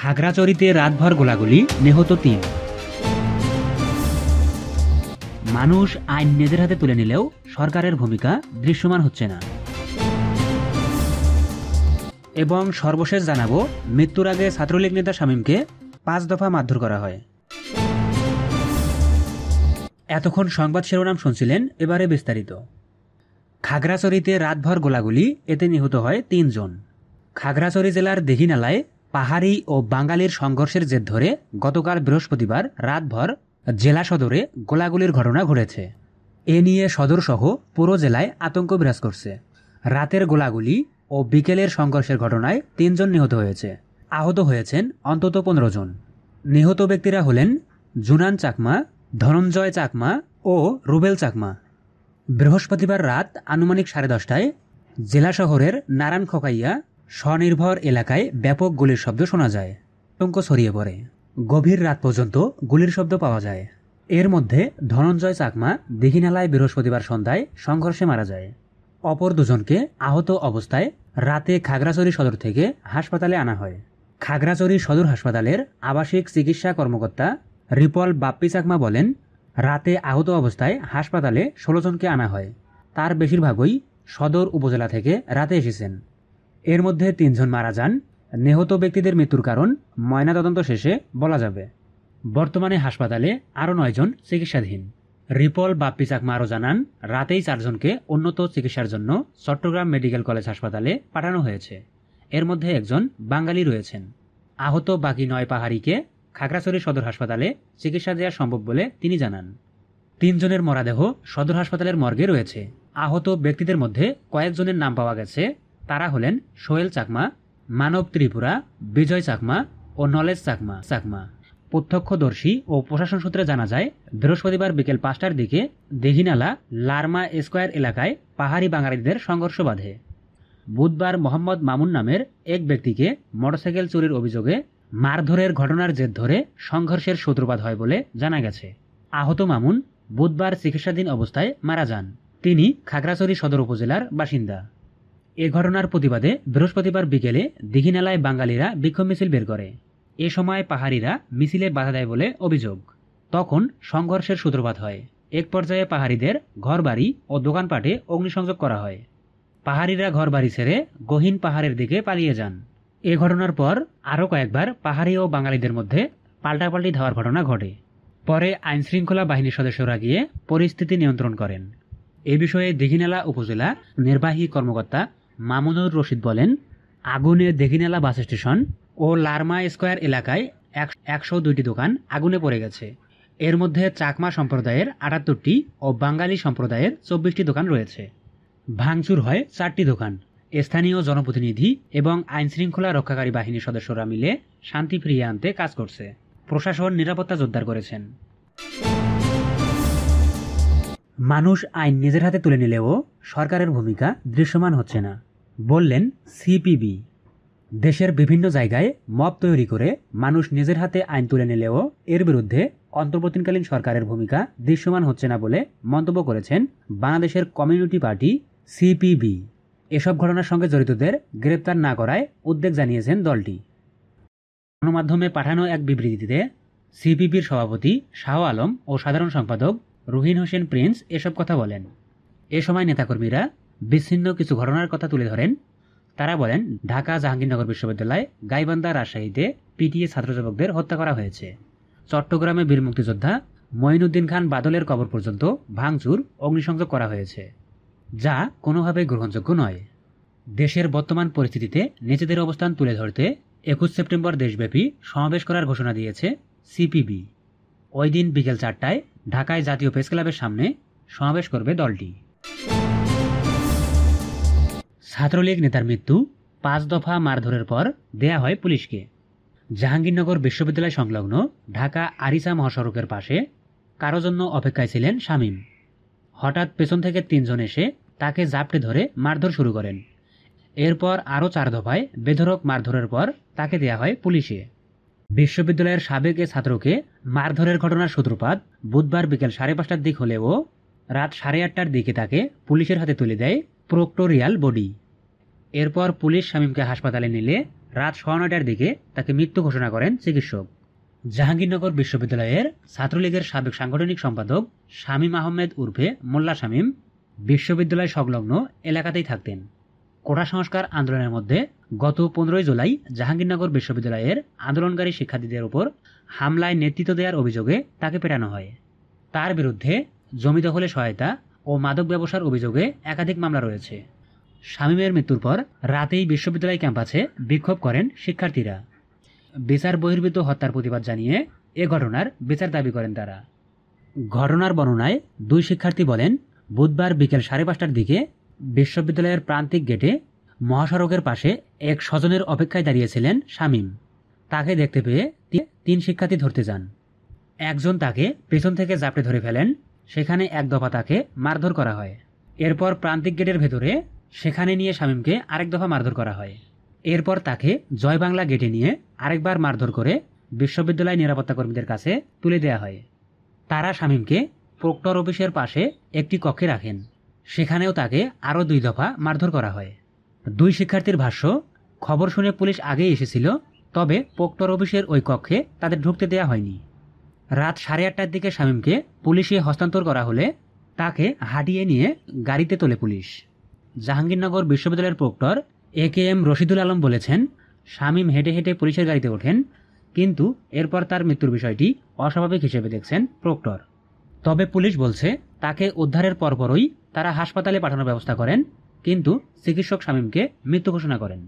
খাগড়াছড়িতে রাতভর গোলাগুলি, নিহত ৩। মানুষ আইন নিজের হাতে তুলে নিলেও সরকারের ভূমিকা দৃশ্যমান হচ্ছে না। এবং সর্বশেষ জানাবো, মৃত্যুর আগে ছাত্রলীগ নেতা শামীমকে ৫ দফা মারধর করা হয়। এতক্ষণ সংবাদ শিরোনাম শুনছিলেন, এবারে বিস্তারিত। খাগড়াছড়িতে রাতভর গোলাগুলি, এতে নিহত হয় ৩ জন। খাগড়াছড়ি জেলার দীঘিনালায় পাহাড়ি ও বাঙালির সংঘর্ষের জের ধরে গতকাল বৃহস্পতিবার রাতভর জেলা সদরে গোলাগুলির ঘটনা ঘটেছে। এ নিয়ে সদরসহ পুরো জেলায় আতঙ্ক বিরাজ করছে। রাতের গোলাগুলি ও বিকেলের সংঘর্ষের ঘটনায় ৩ জন নিহত হয়েছে। আহত হয়েছেন অন্তত ১৫ জন। নিহত ব্যক্তিরা হলেন জুনান চাকমা, ধনঞ্জয় চাকমা ও রুবেল চাকমা। বৃহস্পতিবার রাত আনুমানিক 10:30টায় জেলা শহরের নারায়ণ খোকাইয়া স্বনির্ভর এলাকায় ব্যাপক গুলির শব্দ শোনা যায়। আতঙ্ক ছড়িয়ে পড়ে। গভীর রাত পর্যন্ত গুলির শব্দ পাওয়া যায়। এর মধ্যে ধনঞ্জয় চাকমা দীঘিনালায় বৃহস্পতিবার সন্ধ্যায় সংঘর্ষে মারা যায়। অপর দুজনকে আহত অবস্থায় রাতে খাগড়াছড়ি সদর থেকে হাসপাতালে আনা হয়। খাগড়াছড়ি সদর হাসপাতালের আবাসিক চিকিৎসা কর্মকর্তা রিপল বাপ্পি চাকমা বলেন, রাতে আহত অবস্থায় হাসপাতালে 16 জনকে আনা হয়। তার বেশিরভাগই সদর উপজেলা থেকে রাতে এসেছেন। এর মধ্যে 3 জন মারা যান। নিহত ব্যক্তিদের মৃত্যুর কারণ ময়নাতদন্ত শেষে বলা যাবে। বর্তমানে হাসপাতালে আরও 9 জন চিকিৎসাধীন। রিপল বাপ্পি চাকমা আরও জানান, রাতেই 4 জনকে উন্নত চিকিৎসার জন্য চট্টগ্রাম মেডিকেল কলেজ হাসপাতালে পাঠানো হয়েছে। এর মধ্যে 1 জন বাঙালি রয়েছেন। আহত বাকি 9 পাহাড়িকে খাগড়াছড়ি সদর হাসপাতালে চিকিৎসা দেওয়া সম্ভব বলে তিনি জানান। 3 জনের মরদেহ সদর হাসপাতালের মর্গে রয়েছে। আহত ব্যক্তিদের মধ্যে কয়েকজনের নাম পাওয়া গেছে। তারা হলেন সোহেল চাকমা, মানব ত্রিপুরা, বিজয় চাকমা ও নলেজ চাকমা। প্রত্যক্ষদর্শী ও প্রশাসন সূত্রে জানা যায়, বৃহস্পতিবার বিকেল 5টার দিকে দীঘিনালা লারমা স্কোয়ার এলাকায় পাহাড়ি বাঙালিদের সংঘর্ষ বাধে। বুধবার মোহাম্মদ মামুন নামের এক ব্যক্তিকে মোটরসাইকেল চুরির অভিযোগে মারধরের ঘটনার জের ধরে সংঘর্ষের সূত্রপাত হয় বলে জানা গেছে। আহত মামুন বুধবার চিকিৎসাধীন অবস্থায় মারা যান। তিনি খাগড়াছড়ি সদর উপজেলার বাসিন্দা। এ ঘটনার প্রতিবাদে বৃহস্পতিবার বিকেলে দীঘিনালায় বাঙালিরা বিক্ষোভ মিছিল বের করে। এ সময় পাহাড়িরা মিছিলে বাধা দেয় বলে অভিযোগ। তখন সংঘর্ষের সূত্রপাত হয়। এক পর্যায়ে পাহাড়িদের ঘরবাড়ি ও দোকানপাটে অগ্নিসংযোগ করা হয়। পাহাড়িরা ঘরবাড়ি ছেড়ে গহীন পাহাড়ের দিকে পালিয়ে যান। এ ঘটনার পর আরও কয়েকবার পাহাড়ি ও বাঙালিদের মধ্যে পাল্টাপাল্টি ধাওয়ার ঘটনা ঘটে। পরে আইনশৃঙ্খলা বাহিনীর সদস্যরা গিয়ে পরিস্থিতি নিয়ন্ত্রণ করেন। এ বিষয়ে দীঘিনালা উপজেলা নির্বাহী কর্মকর্তা মামুনুর রশিদ বলেন, আগুনে দীঘিনালা বাস স্টেশন ও লারমা স্কোয়ার এলাকায় 102টি দোকান আগুনে পড়ে গেছে। এর মধ্যে চাকমা সম্প্রদায়ের 78টি ও বাঙালি সম্প্রদায়ের 24টি দোকান রয়েছে। ভাঙচুর হয় 4টি দোকান। স্থানীয় জনপ্রতিনিধি এবং আইনশৃঙ্খলা রক্ষাকারী বাহিনীর সদস্যরা মিলে শান্তি ফিরিয়ে আনতে কাজ করছে। প্রশাসন নিরাপত্তা জোরদার করেছেন। মানুষ আইন নিজের হাতে তুলে নিলেও সরকারের ভূমিকা দৃশ্যমান হচ্ছে না, বললেন সিপিবি। দেশের বিভিন্ন জায়গায় মব তৈরি করে মানুষ নিজের হাতে আইন তুলে নিলেও এর বিরুদ্ধে অন্তর্বর্তীকালীন সরকারের ভূমিকা দৃশ্যমান হচ্ছে না বলে মন্তব্য করেছেন বাংলাদেশের কমিউনিটি পার্টি সিপিবি। এসব ঘটনার সঙ্গে জড়িতদের গ্রেপ্তার না করায় উদ্বেগ জানিয়েছেন দলটি। গণমাধ্যমে পাঠানো এক বিবৃতিতে সিপিবির সভাপতি শাহ আলম ও সাধারণ সম্পাদক রুহিন হোসেন প্রিন্স এসব কথা বলেন। এ সময় নেতাকর্মীরা বিচ্ছিন্ন কিছু ঘটনার কথা তুলে ধরেন। তারা বলেন, ঢাকা জাহাঙ্গীরনগর বিশ্ববিদ্যালয়, গাইবান্ধা, রাজশাহীতে পিটিএ ছাত্র যুবকদের হত্যা করা হয়েছে। চট্টগ্রামে বীর মুক্তিযোদ্ধা মঈনুদ্দিন খান বাদলের কবর পর্যন্ত ভাঙচুর, অগ্নিসংযোগ করা হয়েছে, যা কোনোভাবেই গ্রহণযোগ্য নয়। দেশের বর্তমান পরিস্থিতিতে নিজেদের অবস্থান তুলে ধরতে 21 সেপ্টেম্বর দেশব্যাপী সমাবেশ করার ঘোষণা দিয়েছে সিপিবি। ওই দিন বিকেল 4টায় ঢাকায় জাতীয় প্রেস ক্লাবের সামনে সমাবেশ করবে দলটি। ছাত্রলীগ নেতার মৃত্যু, 5 দফা মারধরের পর দেয়া হয় পুলিশকে। জাহাঙ্গীরনগর বিশ্ববিদ্যালয় সংলগ্ন ঢাকা আরিচা মহাসড়কের পাশে কারো জন্য অপেক্ষায় ছিলেন শামীম। হঠাৎ পেছন থেকে 3 জন এসে তাকে জাপটে ধরে মারধর শুরু করেন। এরপর আরও 4 দফায় বেধড়ক মারধরের পর তাকে দেয়া হয় পুলিশে। বিশ্ববিদ্যালয়ের সাবেক এ ছাত্রকে মারধরের ঘটনার সূত্রপাত বুধবার বিকেল 5:30টার দিক হলেও রাত 8:30টার দিকে তাকে পুলিশের হাতে তুলে দেয় প্রক্টোরিয়াল বডি। এরপর পুলিশ শামীমকে হাসপাতালে নিলে রাত 9:15টার দিকে তাকে মৃত্যু ঘোষণা করেন চিকিৎসক। জাহাঙ্গীরনগর বিশ্ববিদ্যালয়ের ছাত্রলীগের সাবেক সাংগঠনিক সম্পাদক শামীম আহমেদ উর্ফে মোল্লা শামীম বিশ্ববিদ্যালয় সংলগ্ন এলাকাতেই থাকতেন। কোটা সংস্কার আন্দোলনের মধ্যে গত 15 জুলাই জাহাঙ্গীরনগর বিশ্ববিদ্যালয়ের আন্দোলনকারী শিক্ষার্থীদের উপর হামলায় নেতৃত্ব দেওয়ার অভিযোগে তাকে পেটানো হয়। তার বিরুদ্ধে জমি দখলে সহায়তা ও মাদক ব্যবসার অভিযোগে একাধিক মামলা রয়েছে। শামীমের মৃত্যুর পর রাতেই বিশ্ববিদ্যালয় ক্যাম্পাসে বিক্ষোভ করেন শিক্ষার্থীরা। বিচার বহির্ভূত হত্যার প্রতিবাদ জানিয়ে এ ঘটনার বিচার দাবি করেন তারা। ঘটনার বর্ণনায় দুই শিক্ষার্থী বলেন, বুধবার বিকেল 5:30টার দিকে বিশ্ববিদ্যালয়ের প্রান্তিক গেটে মহাসড়কের পাশে এক স্বজনের অপেক্ষায় দাঁড়িয়েছিলেন শামীম। তাকে দেখতে পেয়ে 3 শিক্ষার্থী ধরতে যান। একজন তাকে পেছন থেকে জাপটে ধরে ফেলেন। সেখানে এক দফা তাকে মারধর করা হয়। এরপর প্রান্তিক গেটের ভেতরে সেখানে নিয়ে শামীমকে আরেক দফা মারধর করা হয়। এরপর তাকে জয় বাংলা গেটে নিয়ে আরেকবার মারধর করে বিশ্ববিদ্যালয় নিরাপত্তা কর্মীদের কাছে তুলে দেওয়া হয়। তারা শামীমকে প্রক্টর অফিসের পাশে একটি কক্ষে রাখেন। সেখানেও তাকে আরও 2 দফা মারধর করা হয়। 2 শিক্ষার্থীর ভাষ্য, খবর শুনে পুলিশ আগেই এসেছিল, তবে প্রক্টর অফিসের ওই কক্ষে তাদের ঢুকতে দেওয়া হয়নি। রাত 8:30টার দিকে শামীমকে পুলিশে হস্তান্তর করা হলে তাকে হাঁটিয়ে নিয়ে গাড়িতে তোলে পুলিশ। জাহাঙ্গীরনগর বিশ্ববিদ্যালয়ের প্রক্টর AKM রশিদুল আলম বলেছেন, শামীম হেঁটে হেঁটে পুলিশের গাড়িতে ওঠেন, কিন্তু এরপর তার মৃত্যুর বিষয়টি অস্বাভাবিক হিসেবে দেখছেন প্রক্টর। তবে পুলিশ বলছে তাকে উদ্ধারের পরপরই তারা হাসপাতালে পাঠানোর ব্যবস্থা করেন, কিন্তু চিকিৎসক শামীমকে মৃত্যু ঘোষণা করেন।